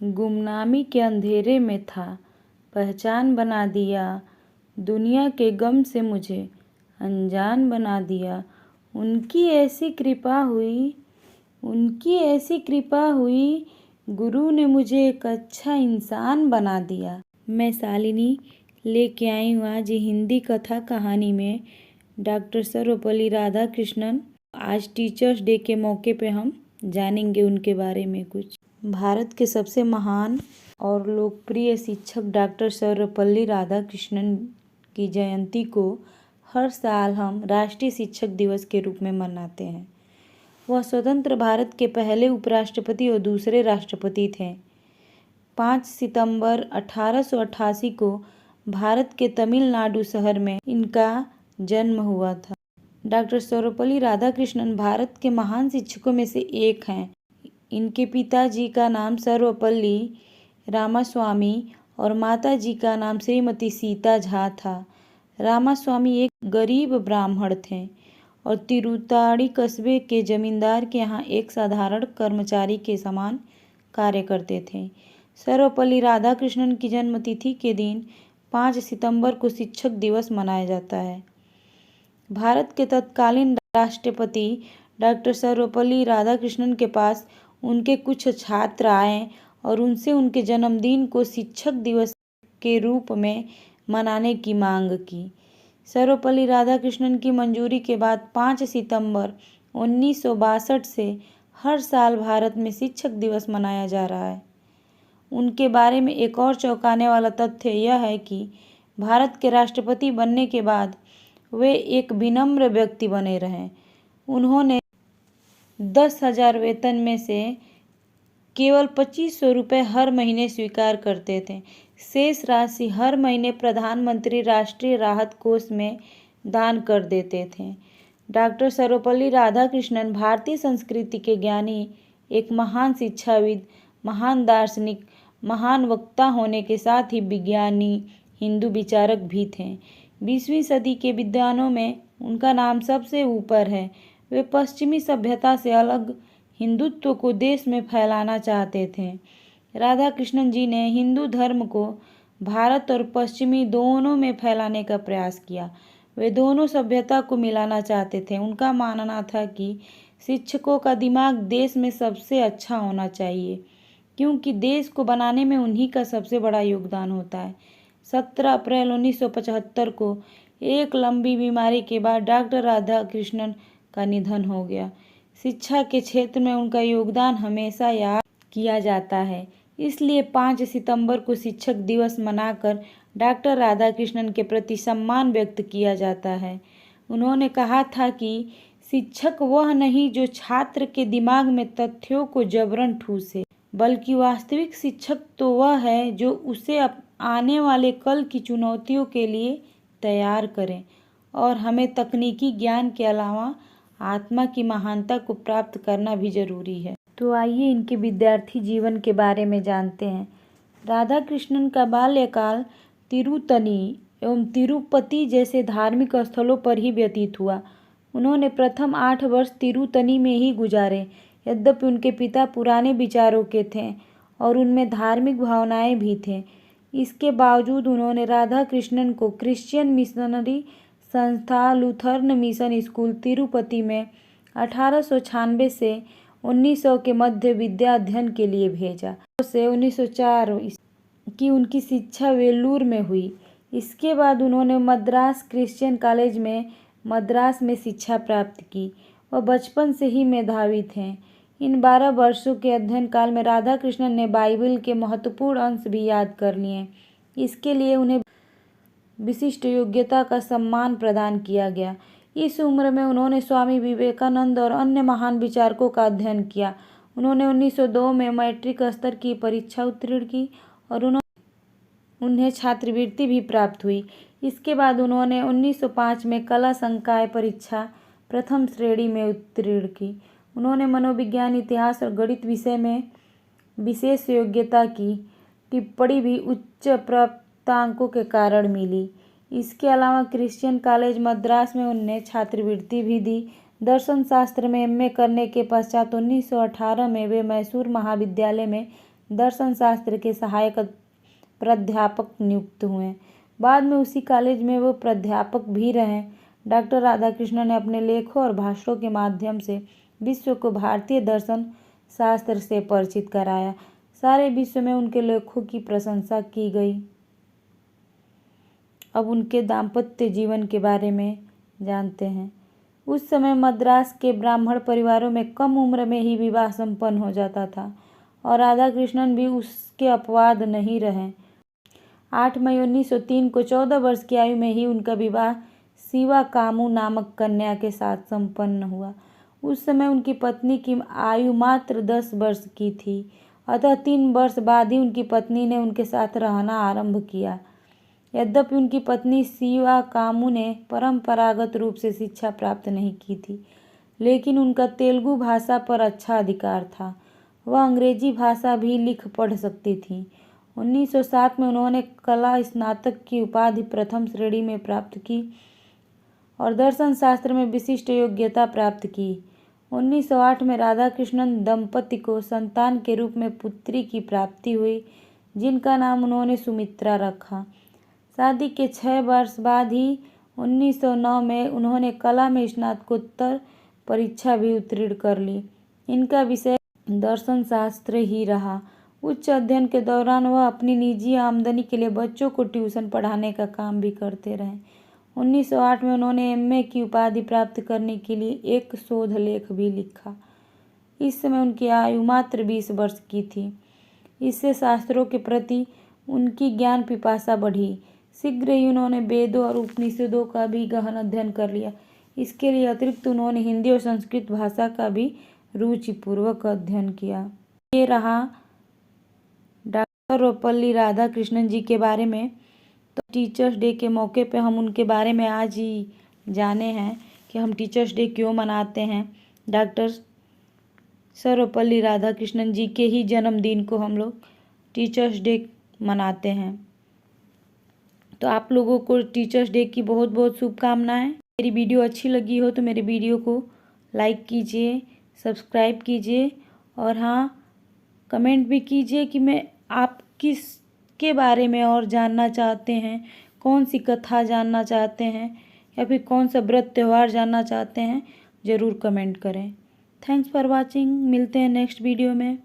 गुमनामी के अंधेरे में था, पहचान बना दिया। दुनिया के गम से मुझे अनजान बना दिया। उनकी ऐसी कृपा हुई, गुरु ने मुझे एक अच्छा इंसान बना दिया। मैं शालिनी लेके आई हूँ आज हिंदी कथा कहानी में डॉक्टर सर्वपल्ली राधाकृष्णन। आज टीचर्स डे के मौके पे हम जानेंगे उनके बारे में कुछ। भारत के सबसे महान और लोकप्रिय शिक्षक डॉक्टर सर्वपल्ली राधाकृष्णन की जयंती को हर साल हम राष्ट्रीय शिक्षक दिवस के रूप में मनाते हैं। वह स्वतंत्र भारत के पहले उपराष्ट्रपति और दूसरे राष्ट्रपति थे। 5 सितंबर 1888 को भारत के तमिलनाडु शहर में इनका जन्म हुआ था। डॉक्टर सर्वपल्ली राधाकृष्णन भारत के महान शिक्षकों में से एक हैं। इनके पिताजी का नाम सर्वपल्ली रामास्वामी और माताजी का नाम श्रीमती सीता झा था। रामास्वामी एक गरीब ब्राह्मण थे और तिरुताड़ी कस्बे के जमींदार के यहाँ एक साधारण कर्मचारी के समान कार्य करते थे। सर्वपल्ली राधाकृष्णन की जन्मतिथि के दिन 5 सितंबर को शिक्षक दिवस मनाया जाता है। भारत के तत्कालीन राष्ट्रपति डॉक्टर सर्वपल्ली राधाकृष्णन के पास उनके कुछ छात्र आए और उनसे उनके जन्मदिन को शिक्षक दिवस के रूप में मनाने की मांग की। सर्वपल्ली राधाकृष्णन की मंजूरी के बाद 5 सितंबर 1962 से हर साल भारत में शिक्षक दिवस मनाया जा रहा है। उनके बारे में एक और चौंकाने वाला तथ्य यह है कि भारत के राष्ट्रपति बनने के बाद वे एक विनम्र व्यक्ति बने रहे। उन्होंने 10,000 वेतन में से केवल 2500 रुपये हर महीने स्वीकार करते थे। शेष राशि हर महीने प्रधानमंत्री राष्ट्रीय राहत कोष में दान कर देते थे। डॉक्टर सर्वपल्ली राधाकृष्णन भारतीय संस्कृति के ज्ञानी, एक महान शिक्षाविद, महान दार्शनिक, महान वक्ता होने के साथ ही विज्ञानी, हिंदू विचारक भी थे। 20वीं सदी के विद्वानों में उनका नाम सबसे ऊपर है। वे पश्चिमी सभ्यता से अलग हिंदुत्व को देश में फैलाना चाहते थे। राधाकृष्णन जी ने हिंदू धर्म को भारत और पश्चिमी दोनों में फैलाने का प्रयास किया। वे दोनों सभ्यता को मिलाना चाहते थे। उनका मानना था कि शिक्षकों का दिमाग देश में सबसे अच्छा होना चाहिए, क्योंकि देश को बनाने में उन्हीं का सबसे बड़ा योगदान होता है। 17 अप्रैल 1975 को एक लंबी बीमारी के बाद डॉक्टर राधाकृष्णन का निधन हो गया। शिक्षा के क्षेत्र में उनका योगदान हमेशा याद किया जाता है। इसलिए 5 सितंबर को शिक्षक दिवस मनाकर डॉक्टर राधाकृष्णन के प्रति सम्मान व्यक्त किया जाता है। उन्होंने कहा था कि शिक्षक वह नहीं जो छात्र के दिमाग में तथ्यों को जबरन ठूसे, बल्कि वास्तविक शिक्षक तो वह है जो उसे आने वाले कल की चुनौतियों के लिए तैयार करे और हमें तकनीकी ज्ञान के अलावा आत्मा की महानता को प्राप्त करना भी जरूरी है। तो आइए इनके विद्यार्थी जीवन के बारे में जानते हैं। राधाकृष्णन का बाल्यकाल तिरुतनी एवं तिरुपति जैसे धार्मिक स्थलों पर ही व्यतीत हुआ। उन्होंने प्रथम 8 वर्ष तिरुतनी में ही गुजारे। यद्यपि उनके पिता पुराने विचारों के थे और उनमें धार्मिक भावनाएं भी थे, इसके बावजूद उन्होंने राधाकृष्णन को क्रिश्चियन मिशनरी संस्था लूथरन मिशन स्कूल तिरुपति में 1896 से 1900 के मध्य विद्या अध्ययन के लिए भेजा। से 1904 की उनकी शिक्षा वेल्लूर में हुई। इसके बाद उन्होंने मद्रास क्रिश्चियन कॉलेज में मद्रास में शिक्षा प्राप्त की। वह बचपन से ही मेधावी थे। इन 12 वर्षों के अध्ययन काल में राधाकृष्णन ने बाइबल के महत्वपूर्ण अंश भी याद कर लिए। इसके लिए उन्हें विशिष्ट योग्यता का सम्मान प्रदान किया गया। इस उम्र में उन्होंने स्वामी विवेकानंद और अन्य महान विचारकों का अध्ययन किया। उन्होंने 1902 में मैट्रिक स्तर की परीक्षा उत्तीर्ण की और उन्हें छात्रवृत्ति भी प्राप्त हुई। इसके बाद उन्होंने 1905 में कला संकाय परीक्षा प्रथम श्रेणी में उत्तीर्ण की। उन्होंने मनोविज्ञान, इतिहास और गणित विषय में विशेष योग्यता की। टिप्पणी भी उच्च प्राप्तांकों के कारण मिली। इसके अलावा क्रिश्चियन कॉलेज मद्रास में उन्हें छात्रवृत्ति भी दी। दर्शन शास्त्र में एमए करने के पश्चात 1918 में वे मैसूर महाविद्यालय में दर्शन शास्त्र के सहायक प्राध्यापक नियुक्त हुए। बाद में उसी कॉलेज में वो प्राध्यापक भी रहे। डॉक्टर राधाकृष्णन ने अपने लेखों और भाषणों के माध्यम से विश्व को भारतीय दर्शन शास्त्र से परिचित कराया। सारे विश्व में उनके लेखों की प्रशंसा की गई। अब उनके दाम्पत्य जीवन के बारे में जानते हैं। उस समय मद्रास के ब्राह्मण परिवारों में कम उम्र में ही विवाह संपन्न हो जाता था और राधाकृष्णन भी उसके अपवाद नहीं रहे। 8 मई 1903 को 14 वर्ष की आयु में ही उनका विवाह शिवा कामू नामक कन्या के साथ संपन्न हुआ। उस समय उनकी पत्नी की आयु मात्र 10 वर्ष की थी, अतः 3 वर्ष बाद ही उनकी पत्नी ने उनके साथ रहना आरंभ किया। यद्यपि उनकी पत्नी शिवा कामू ने परंपरागत रूप से शिक्षा प्राप्त नहीं की थी, लेकिन उनका तेलुगु भाषा पर अच्छा अधिकार था। वह अंग्रेजी भाषा भी लिख पढ़ सकती थी। 1907 में उन्होंने कला स्नातक की उपाधि प्रथम श्रेणी में प्राप्त की और दर्शन शास्त्र में विशिष्ट योग्यता प्राप्त की। 1908 में राधाकृष्णन दंपति को संतान के रूप में पुत्री की प्राप्ति हुई, जिनका नाम उन्होंने सुमित्रा रखा। शादी के 6 वर्ष बाद ही 1909 में उन्होंने कला में स्नातकोत्तर परीक्षा भी उत्तीर्ण कर ली। इनका विषय दर्शन शास्त्र ही रहा। उच्च अध्ययन के दौरान वह अपनी निजी आमदनी के लिए बच्चों को ट्यूशन पढ़ाने का काम भी करते रहे। 1908 में उन्होंने एमए की उपाधि प्राप्त करने के लिए एक शोध लेख भी लिखा। इस समय उनकी आयु मात्र 20 वर्ष की थी। इससे शास्त्रों के प्रति उनकी ज्ञान पिपासा बढ़ी। शीघ्र ही उन्होंने वेदों और उपनिषदों का भी गहन अध्ययन कर लिया। इसके लिए अतिरिक्त उन्होंने हिंदी और संस्कृत भाषा का भी रुचिपूर्वक अध्ययन किया। ये रहा डॉक्टर सर्वपल्ली राधाकृष्णन जी के बारे में। तो टीचर्स डे के मौके पे हम उनके बारे में आज ही जाने हैं कि हम टीचर्स डे क्यों मनाते हैं। डॉक्टर सर्वपल्ली राधाकृष्णन जी के ही जन्मदिन को हम लोग टीचर्स डे मनाते हैं। तो आप लोगों को टीचर्स डे की बहुत बहुत शुभकामनाएं। मेरी वीडियो अच्छी लगी हो तो मेरे वीडियो को लाइक कीजिए, सब्सक्राइब कीजिए और हाँ, कमेंट भी कीजिए कि मैं आप किस के बारे में और जानना चाहते हैं, कौन सी कथा जानना चाहते हैं या फिर कौन सा व्रत त्यौहार जानना चाहते हैं, ज़रूर कमेंट करें। Thanks for watching. मिलते हैं नेक्स्ट वीडियो में।